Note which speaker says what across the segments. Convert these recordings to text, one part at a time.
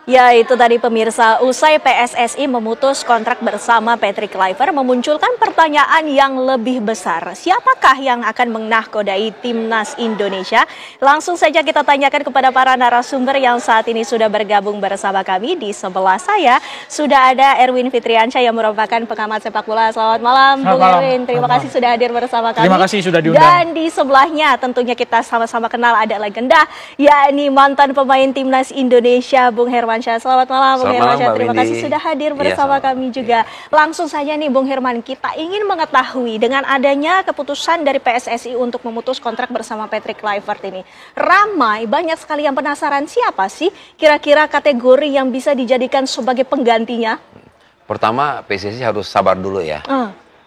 Speaker 1: Ya, itu tadi pemirsa, usai PSSI memutus kontrak bersama Patrick Kluivert memunculkan pertanyaan yang lebih besar. Siapakah yang akan menahkodai timnas Indonesia? Langsung saja kita tanyakan kepada para narasumber yang saat ini sudah bergabung bersama kami. Di sebelah saya sudah ada Erwin Fitriansyah yang merupakan pengamat sepak bola. Selamat malam, Bung Erwin. Terima kasih sudah hadir bersama kami.
Speaker 2: Terima kasih sudah diundang.
Speaker 1: Dan di sebelahnya tentunya kita sama-sama kenal ada legenda, yakni mantan pemain timnas Indonesia, Bung Hermansyah. Selamat malam, Bung Hermansyah. Terima kasih sudah hadir bersama kami juga. Langsung saja nih, Bung Herman, kita ingin mengetahui dengan adanya keputusan dari PSSI untuk memutus kontrak bersama Patrick Kluivert ini. Ramai, banyak sekali yang penasaran siapa sih kira-kira kategori yang bisa dijadikan sebagai penggantinya?
Speaker 3: Pertama, PSSI harus sabar dulu ya.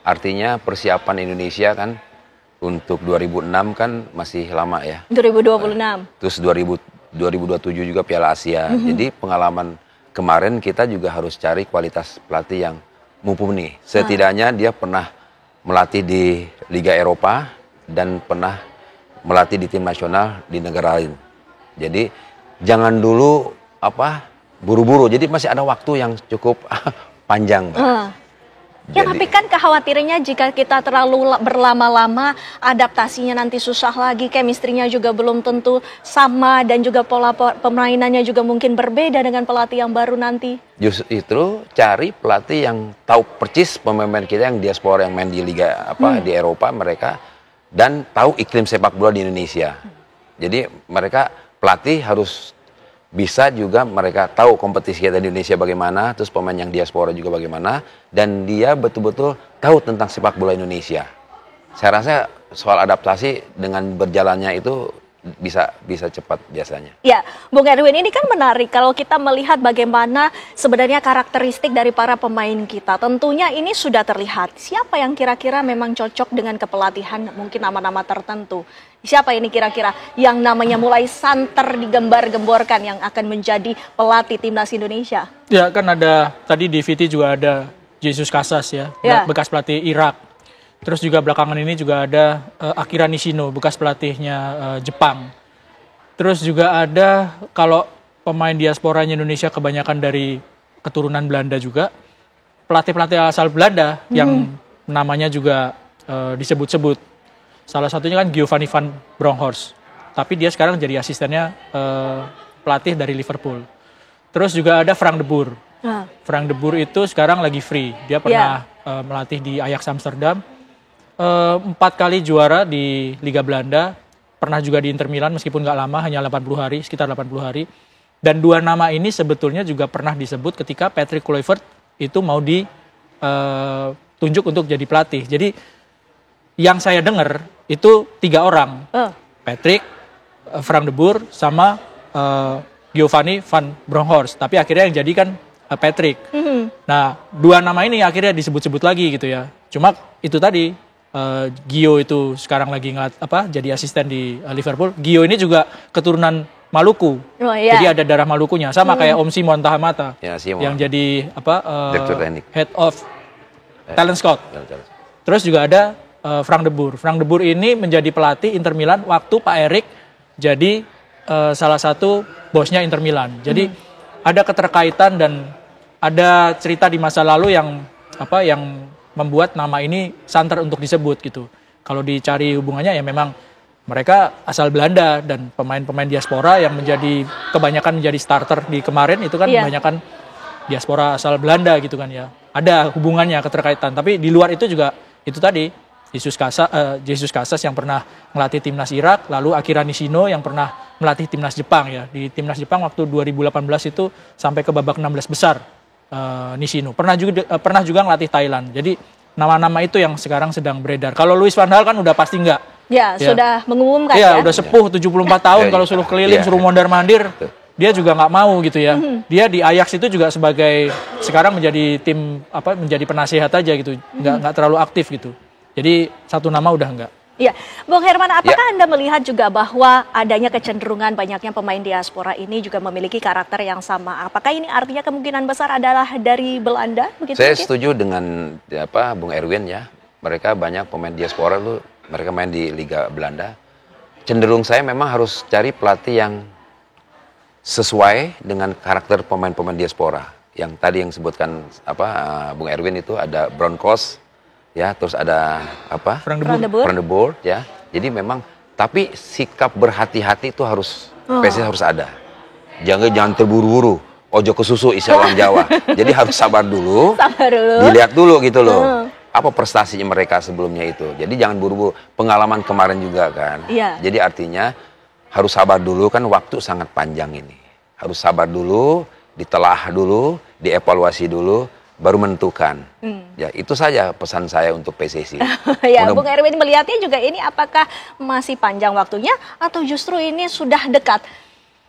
Speaker 3: Artinya persiapan Indonesia kan untuk 2006 kan masih lama ya.
Speaker 1: 2026.
Speaker 3: Terus 2027 juga Piala Asia. Jadi pengalaman kemarin kita juga harus cari kualitas pelatih yang mumpuni. Setidaknya dia pernah melatih di Liga Eropa dan pernah melatih di tim nasional di negara lain. Jadi jangan dulu buru-buru. Jadi masih ada waktu yang cukup panjang.
Speaker 1: Ya, tapi kan kekhawatirannya jika kita terlalu berlama-lama, adaptasinya nanti susah lagi, chemistry-nya juga belum tentu sama, dan juga pola pemainannya juga mungkin berbeda dengan pelatih yang baru nanti.
Speaker 3: Justru cari pelatih yang tahu persis pemain kita yang diaspora yang main di liga di Eropa mereka dan tahu iklim sepak bola di Indonesia. Jadi mereka pelatih harus bisa juga mereka tahu kompetisi kita di Indonesia bagaimana, terus pemain yang diaspora juga bagaimana, dan dia betul-betul tahu tentang sepak bola Indonesia. Saya rasa soal adaptasi dengan berjalannya itu bisa cepat biasanya.
Speaker 1: Ya, Bung Erwin, ini kan menarik kalau kita melihat bagaimana sebenarnya karakteristik dari para pemain kita. Tentunya ini sudah terlihat. Siapa yang kira-kira memang cocok dengan kepelatihan, mungkin nama-nama tertentu. Siapa ini kira-kira yang namanya mulai santer digembar-gemborkan yang akan menjadi pelatih timnas Indonesia?
Speaker 2: Ya, kan ada, tadi di VT juga ada Jesus Casas ya, bekas pelatih Irak. Terus juga belakangan ini juga ada Akira Nishino, bekas pelatihnya Jepang. Terus juga ada, kalau pemain diasporanya Indonesia kebanyakan dari keturunan Belanda juga, pelatih-pelatih asal Belanda yang namanya juga disebut-sebut. Salah satunya kan Giovanni van Bronckhorst, tapi dia sekarang jadi asistennya pelatih dari Liverpool. Terus juga ada Frank de Boer. Frank de Boer itu sekarang lagi free, dia pernah melatih di Ajax Amsterdam. 4 kali juara di Liga Belanda, pernah juga di Inter Milan meskipun nggak lama, hanya 80 hari, sekitar 80 hari. Dan 2 nama ini sebetulnya juga pernah disebut ketika Patrick Kluivert itu mau ditunjuk untuk jadi pelatih. Jadi yang saya dengar itu 3 orang, Patrick, Frank de Boer, sama Giovanni van Bronckhorst. Tapi akhirnya yang jadi kan Patrick. Nah, 2 nama ini akhirnya disebut-sebut lagi gitu ya. Cuma itu tadi, Gio itu sekarang lagi jadi asisten di Liverpool. Gio ini juga keturunan Maluku, jadi ada darah Malukunya, sama kayak Om Simon Tahamata yang jadi head of talent scout. Terus juga ada Frank de Boer. Frank de Boer ini menjadi pelatih Inter Milan waktu Pak Erik jadi salah satu bosnya Inter Milan. Jadi ada keterkaitan dan ada cerita di masa lalu yang membuat nama ini santer untuk disebut gitu. Kalau dicari hubungannya ya memang mereka asal Belanda dan pemain-pemain diaspora yang kebanyakan menjadi starter di kemarin itu kan kebanyakan diaspora asal Belanda gitu kan ya. Ada hubungannya, keterkaitan. Tapi di luar itu juga itu tadi Jesus Casas yang pernah melatih timnas Irak, lalu Akira Nishino yang pernah melatih timnas Jepang ya. Di timnas Jepang waktu 2018 itu sampai ke babak 16 besar. Nishino pernah juga ngelatih Thailand. Jadi nama-nama itu yang sekarang sedang beredar. Kalau Louis van Gaal kan udah pasti enggak. Ya,
Speaker 1: sudah mengumumkan
Speaker 2: ya. Udah sepuh 74 tahun, kalau suruh keliling, suruh mondar-mandir, dia juga nggak mau gitu ya. Dia di Ajax itu juga sekarang menjadi menjadi penasehat aja gitu. Nggak terlalu aktif gitu. Jadi 1 nama udah enggak.
Speaker 1: Iya, Bung Herman, apakah Anda melihat juga bahwa adanya kecenderungan banyaknya pemain diaspora ini juga memiliki karakter yang sama? Apakah ini artinya kemungkinan besar adalah dari Belanda?
Speaker 3: Saya setuju dengan Bung Erwin ya. Mereka banyak pemain diaspora mereka main di Liga Belanda. Cenderung saya memang harus cari pelatih yang sesuai dengan karakter pemain-pemain diaspora. Yang tadi yang sebutkan Bung Erwin itu ada Broncos, ya, terus ada
Speaker 2: Frank
Speaker 3: de Boer, ya. Jadi memang, tapi sikap berhati-hati itu harus PSSI harus ada. Jangan terburu-buru. Ojo ke susu isi orang Jawa. Jadi harus sabar dulu. Dilihat dulu gitu loh. Apa prestasinya mereka sebelumnya itu. Jadi jangan buru-buru. Pengalaman kemarin juga kan.
Speaker 1: Iya.
Speaker 3: Jadi artinya harus sabar dulu, kan waktu sangat panjang ini. Harus sabar dulu, ditelah dulu, dievaluasi dulu, baru menentukan. Ya, itu saja pesan saya untuk PSSI.
Speaker 1: Ya, Bung Erwin melihatnya juga ini apakah masih panjang waktunya atau justru ini sudah dekat?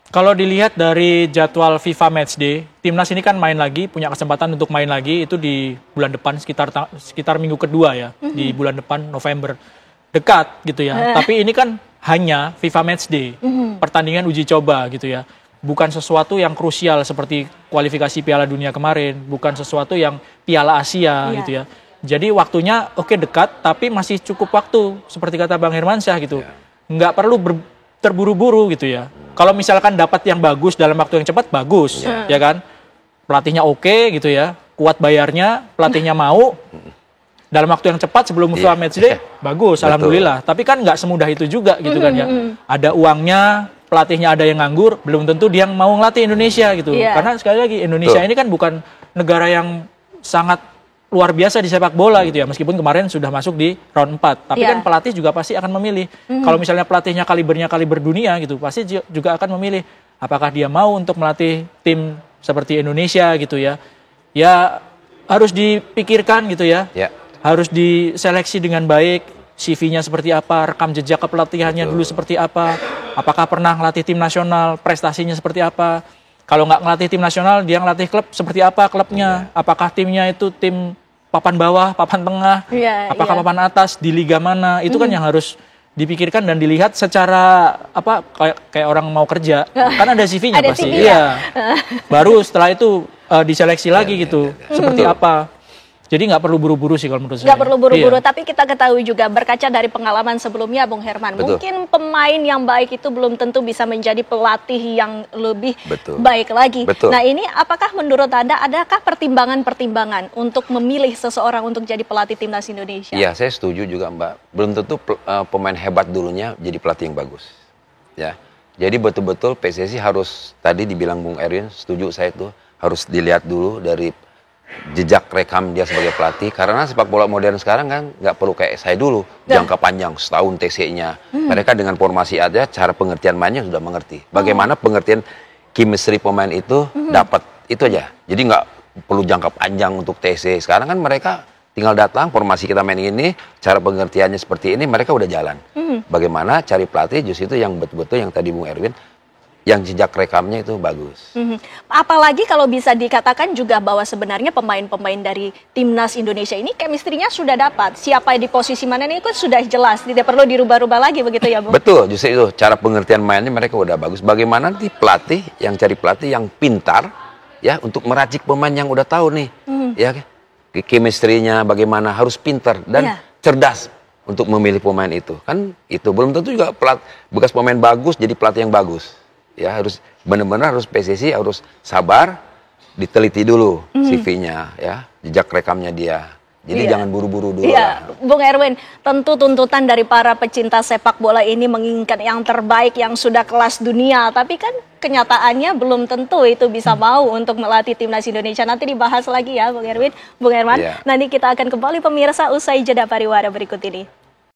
Speaker 2: Kalau dilihat dari jadwal FIFA Matchday, timnas ini kan main lagi, punya kesempatan untuk main lagi itu di bulan depan sekitar minggu kedua ya, di bulan depan November. Dekat gitu ya. Tapi ini kan hanya FIFA Matchday, pertandingan uji coba gitu ya. Bukan sesuatu yang krusial seperti kualifikasi Piala Dunia kemarin, bukan sesuatu yang Piala Asia gitu ya. Jadi waktunya dekat, tapi masih cukup waktu seperti kata Bang Hermansyah gitu. Nggak perlu terburu-buru gitu ya. Kalau misalkan dapat yang bagus dalam waktu yang cepat, bagus, ya kan? Pelatihnya oke gitu ya, kuat bayarnya, pelatihnya mau, dalam waktu yang cepat sebelum FIFA Matchday, bagus, alhamdulillah. Tapi kan nggak semudah itu juga gitu kan ya. Ada uangnya, pelatihnya ada yang nganggur, belum tentu dia mau ngelatih Indonesia gitu. Karena sekali lagi, Indonesia ini kan bukan negara yang sangat luar biasa di sepak bola gitu ya, meskipun kemarin sudah masuk di round 4. Tapi kan pelatih juga pasti akan memilih. Kalau misalnya pelatihnya kaliber dunia gitu, pasti juga akan memilih apakah dia mau untuk melatih tim seperti Indonesia gitu ya. Ya harus dipikirkan gitu ya. Harus diseleksi dengan baik, CV-nya seperti apa, rekam jejak kepelatihannya dulu seperti apa, apakah pernah ngelatih tim nasional, prestasinya seperti apa. Kalau nggak ngelatih tim nasional, dia ngelatih klub seperti apa klubnya? Apakah timnya itu tim papan bawah, papan tengah, apakah papan atas, di liga mana? Itu kan yang harus dipikirkan dan dilihat secara kayak orang mau kerja. Kan ada CV-nya pasti. Baru setelah itu diseleksi lagi gitu, seperti apa. Jadi nggak perlu buru-buru sih kalau menurut saya.
Speaker 1: Nggak perlu buru-buru, tapi kita ketahui juga berkaca dari pengalaman sebelumnya, Bung Herman. Mungkin pemain yang baik itu belum tentu bisa menjadi pelatih yang lebih baik lagi. Nah ini apakah menurut Anda, adakah pertimbangan-pertimbangan untuk memilih seseorang untuk jadi pelatih timnas Indonesia?
Speaker 3: Iya, saya setuju juga Mbak. Belum tentu pemain hebat dulunya jadi pelatih yang bagus. Ya, jadi betul-betul PSSI harus, tadi dibilang Bung Erwin, setuju saya itu, harus dilihat dulu dari jejak rekam dia sebagai pelatih, karena sepak bola modern sekarang kan nggak perlu kayak saya dulu jangka panjang setahun TC-nya. Mereka dengan formasi aja, cara pengertian mainnya sudah mengerti. Bagaimana pengertian chemistry pemain itu dapat, itu aja. Jadi nggak perlu jangka panjang untuk TC. Sekarang kan mereka tinggal datang, formasi kita main ini, cara pengertiannya seperti ini, mereka udah jalan. Bagaimana cari pelatih justru itu yang betul-betul yang tadi Bung Erwin, yang jejak rekamnya itu bagus.
Speaker 1: Apalagi kalau bisa dikatakan juga bahwa sebenarnya pemain-pemain dari timnas Indonesia ini chemistry-nya sudah dapat. Siapa di posisi mana ini itu sudah jelas, tidak perlu dirubah-rubah lagi begitu ya, Bung?
Speaker 3: Betul, justru itu cara pengertian mainnya mereka udah bagus. Bagaimana nanti pelatih yang cari pelatih yang pintar ya untuk meracik pemain yang udah tahu nih, ya chemistry-nya bagaimana, harus pintar dan cerdas untuk memilih pemain itu. Kan itu belum tentu juga bekas pemain bagus jadi pelatih yang bagus. Ya harus benar-benar harus PSSI harus sabar, diteliti dulu CV-nya ya, jejak rekamnya dia. Jadi jangan buru-buru dulu.
Speaker 1: Bung Erwin, tentu tuntutan dari para pecinta sepak bola ini menginginkan yang terbaik, yang sudah kelas dunia, tapi kan kenyataannya belum tentu itu bisa mau untuk melatih timnas Indonesia. Nanti dibahas lagi ya Bung Erwin, Bung Herman. Nanti kita akan kembali pemirsa usai jeda pariwara berikut ini.